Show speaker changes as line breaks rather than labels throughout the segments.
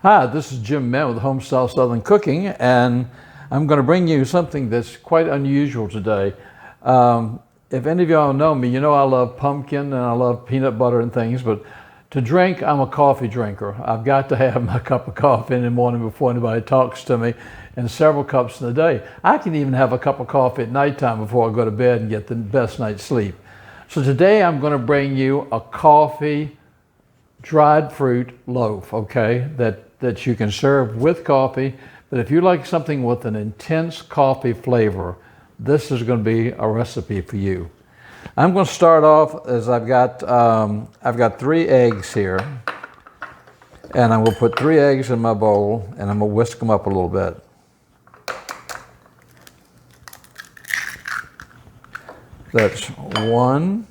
Hi, this is Jim Mann with Homestyle Southern Cooking, and I'm going to bring you something that's quite unusual today. If any of y'all know me, you know I love pumpkin and I love peanut butter and things, but to drink, I'm a coffee drinker. I've got to have my cup of coffee in the morning before anybody talks to me, and several cups in the day. I can even have a cup of coffee at nighttime before I go to bed and get the best night's sleep. So today I'm going to bring you a coffee dried fruit loaf, okay, that you can serve with coffee. But if you like something with an intense coffee flavor, this is going to be a recipe for you. I'm going to start off as I've got 3 eggs here, and I'm going to put 3 eggs in my bowl, and I'm going to whisk them up a little bit. That's 1.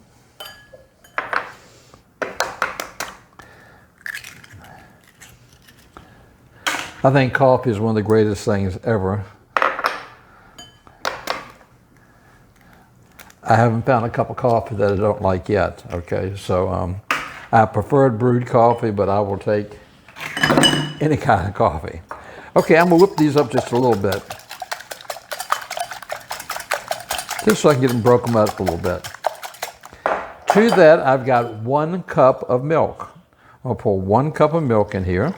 I think coffee is one of the greatest things ever. I haven't found a cup of coffee that I don't like yet, okay? So I preferred brewed coffee, but I will take any kind of coffee. Okay, I'm gonna whip these up just a little bit, just so I can get them broken up a little bit. To that, I've got 1 cup of milk. I'll pour 1 cup of milk in here.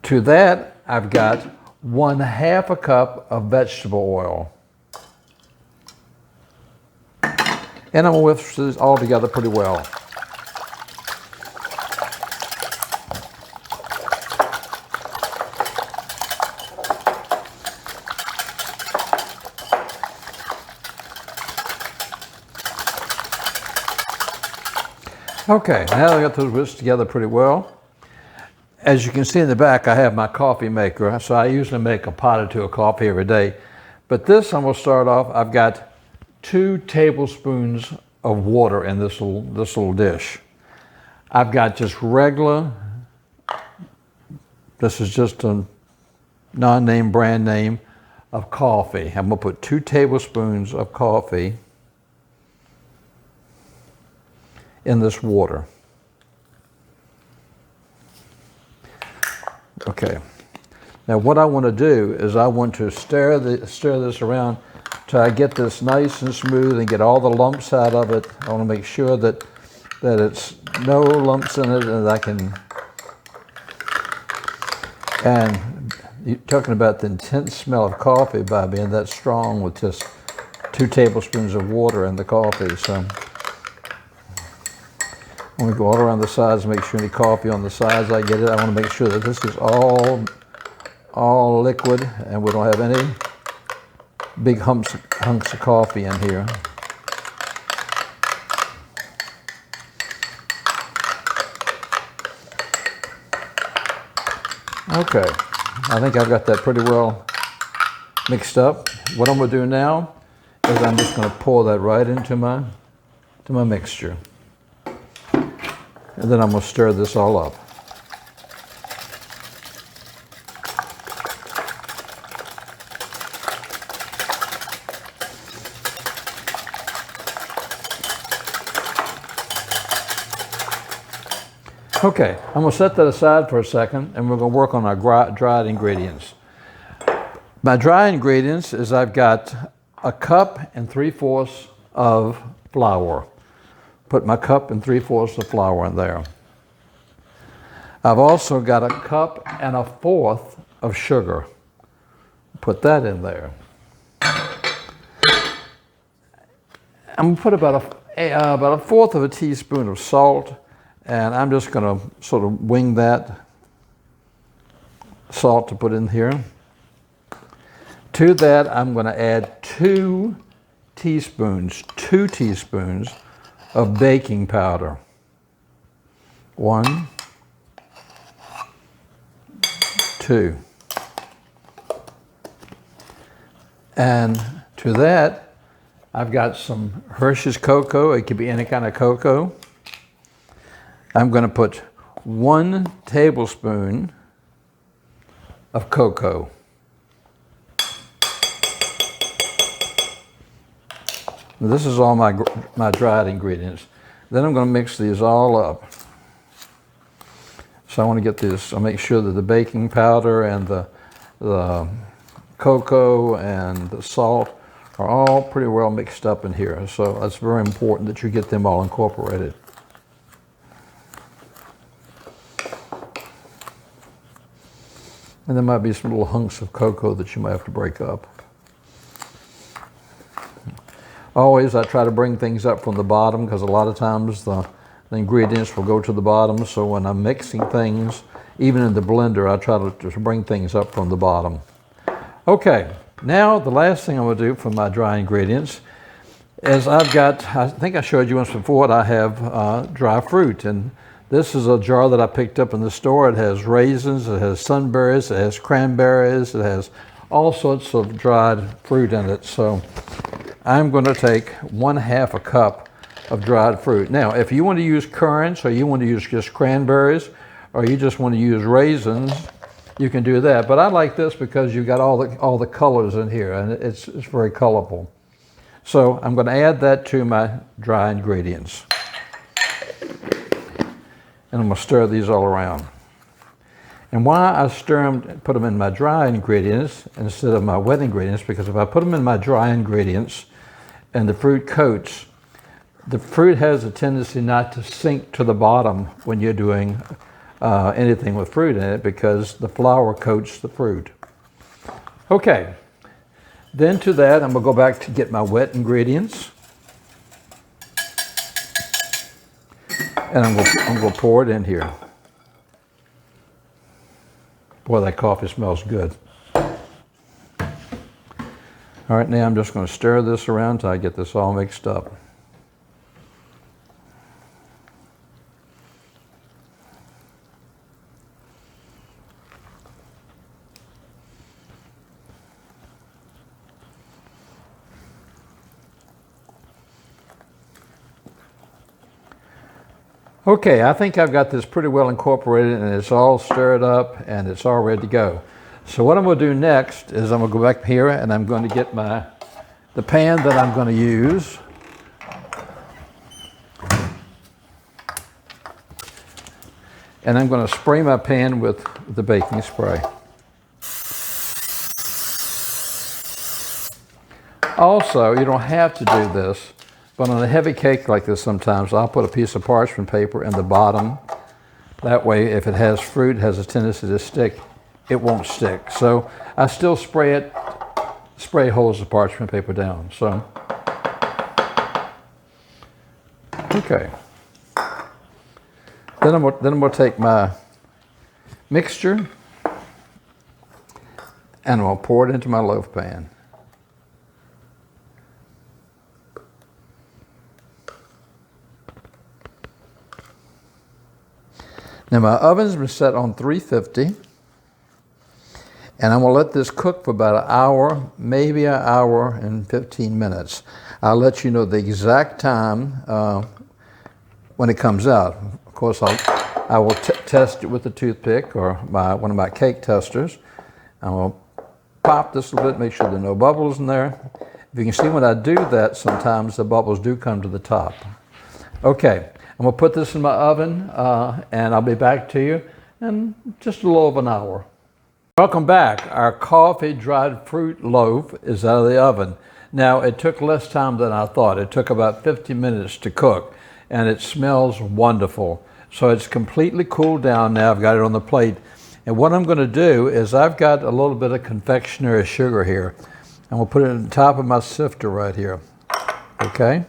To that, I've got 1/2 a cup of vegetable oil. And I'm gonna whisk this all together pretty well. Okay, now I got those whisked together pretty well. As you can see in the back, I have my coffee maker, so I usually make a pot or 2 of coffee every day. But this, I'm gonna start off, I've got 2 tablespoons of water in this little dish. I've got just regular, this is just a non-name brand name of coffee. I'm gonna put 2 tablespoons of coffee in this water. Okay, now what I want to do is I want to stir this around till I get this nice and smooth and get all the lumps out of it. I want to make sure that it's no lumps in it, and I can, and you're talking about the intense smell of coffee by being that strong with just 2 tablespoons of water in the coffee. So I'm going to go all around the sides and make sure any coffee on the sides I get it. I want to make sure that this is all liquid and we don't have any big hunks of coffee in here. Okay, I think I've got that pretty well mixed up. What I'm going to do now is I'm just going to pour that right into my mixture. And then I'm going to stir this all up. Okay, I'm going to set that aside for a second, and we're going to work on our dried ingredients. My dry ingredients is I've got 1 cup and 3/4 of flour. Put my cup and 3/4 of flour in there. I've also got 1 cup and 1/4 of sugar. Put that in there. I'm gonna put about a 1/4 of a teaspoon of salt, and I'm just gonna sort of wing that salt to put in here. To that, I'm gonna add 2 teaspoons of baking powder. 1, 2. And to that, I've got some Hershey's cocoa. It could be any kind of cocoa. I'm going to put 1 tablespoon of cocoa. This is all my dried ingredients. Then I'm going to mix these all up. So I want to get this, I'll make sure that the baking powder and the cocoa and the salt are all pretty well mixed up in here. So that's very important that you get them all incorporated. And there might be some little hunks of cocoa that you might have to break up. Always, I try to bring things up from the bottom because a lot of times the ingredients will go to the bottom. So when I'm mixing things, even in the blender, I try to just bring things up from the bottom. Okay, now the last thing I'm going to do for my dry ingredients is I've got, I think I showed you once before, I have dry fruit. And this is a jar that I picked up in the store. It has raisins, it has sunberries, it has cranberries, it has all sorts of dried fruit in it. So I'm going to take 1/2 a cup of dried fruit. Now, if you want to use currants, or you want to use just cranberries, or you just want to use raisins, you can do that. But I like this because you've got all the colors in here, and it's very colorful. So I'm going to add that to my dry ingredients. And I'm going to stir these all around. And why I stir them, put them in my dry ingredients instead of my wet ingredients, because if I put them in my dry ingredients and the fruit coats, the fruit has a tendency not to sink to the bottom when you're doing anything with fruit in it, because the flour coats the fruit. Okay, then to that I'm going to go back to get my wet ingredients. And I'm going to pour it in here. Boy, that coffee smells good. All right, now I'm just going to stir this around until I get this all mixed up. Okay, I think I've got this pretty well incorporated, and it's all stirred up and it's all ready to go. So what I'm going to do next is I'm going to go back here and I'm going to get the pan that I'm going to use. And I'm going to spray my pan with the baking spray. Also, you don't have to do this, but on a heavy cake like this sometimes I'll put a piece of parchment paper in the bottom. That way, if it has fruit, it has a tendency to stick, it won't stick. So I still spray it, spray holds the parchment paper down. So, okay. Then I'm going to take my mixture and I'm going to pour it into my loaf pan. Now my oven's been set on 350, and I'm going to let this cook for about an hour, maybe an hour and 15 minutes. I'll let you know the exact time when it comes out. Of course, I will test it with a toothpick or one of my cake testers. I'm going to pop this a little bit, make sure there are no bubbles in there. If you can see when I do that, sometimes the bubbles do come to the top. Okay. I'm going to put this in my oven and I'll be back to you in just a little over an hour. Welcome back. Our coffee dried fruit loaf is out of the oven. Now, it took less time than I thought. It took about 50 minutes to cook, and it smells wonderful. So it's completely cooled down now. I've got it on the plate. And what I'm going to do is I've got a little bit of confectionery sugar here. I'm going to put it on the top of my sifter right here. Okay?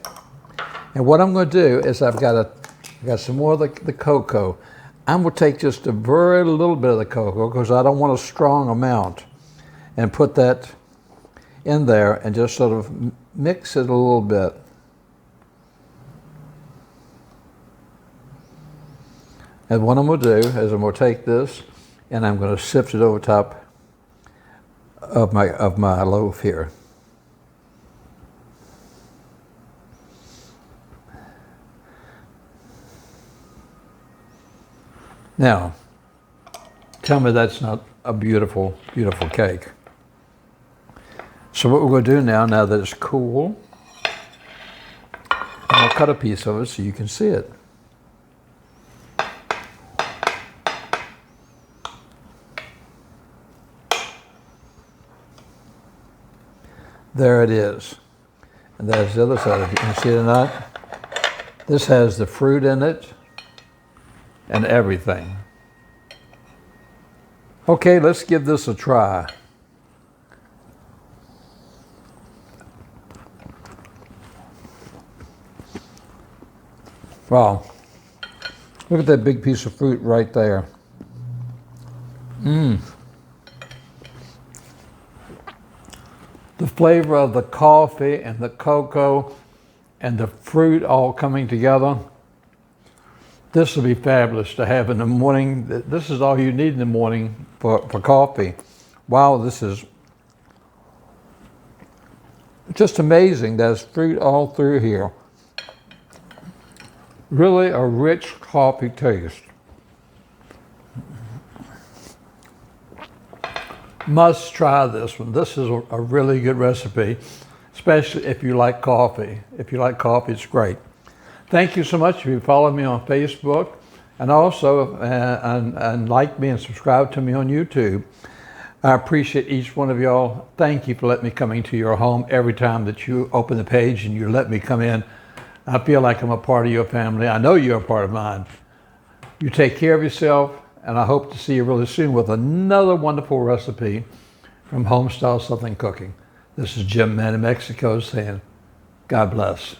And what I'm going to do is I've got some more of the cocoa. I'm going to take just a very little bit of the cocoa because I don't want a strong amount, and put that in there and just sort of mix it a little bit. And what I'm going to do is I'm going to take this and I'm going to sift it over top of my loaf here. Now, tell me that's not a beautiful, beautiful cake. So what we're going to do now that it's cool, I'm going to cut a piece of it so you can see it. There it is. And there's the other side. You can see it or not? This has the fruit in it and everything. Okay, let's give this a try. Wow. Look at that big piece of fruit right there. Mmm. The flavor of the coffee and the cocoa and the fruit all coming together. This will be fabulous to have in the morning. This is all you need in the morning for coffee. Wow, this is just amazing. There's fruit all through here. Really a rich coffee taste. Must try this one. This is a really good recipe, especially if you like coffee. If you like coffee, it's great. Thank you so much if you follow me on Facebook, and also and like me and subscribe to me on YouTube. I appreciate each one of y'all. Thank you for letting me come into your home every time that you open the page and you let me come in. I feel like I'm a part of your family. I know you're a part of mine. You take care of yourself, and I hope to see you really soon with another wonderful recipe from Homestyle Southern Cooking. This is Jim Man in Mexico saying, God bless.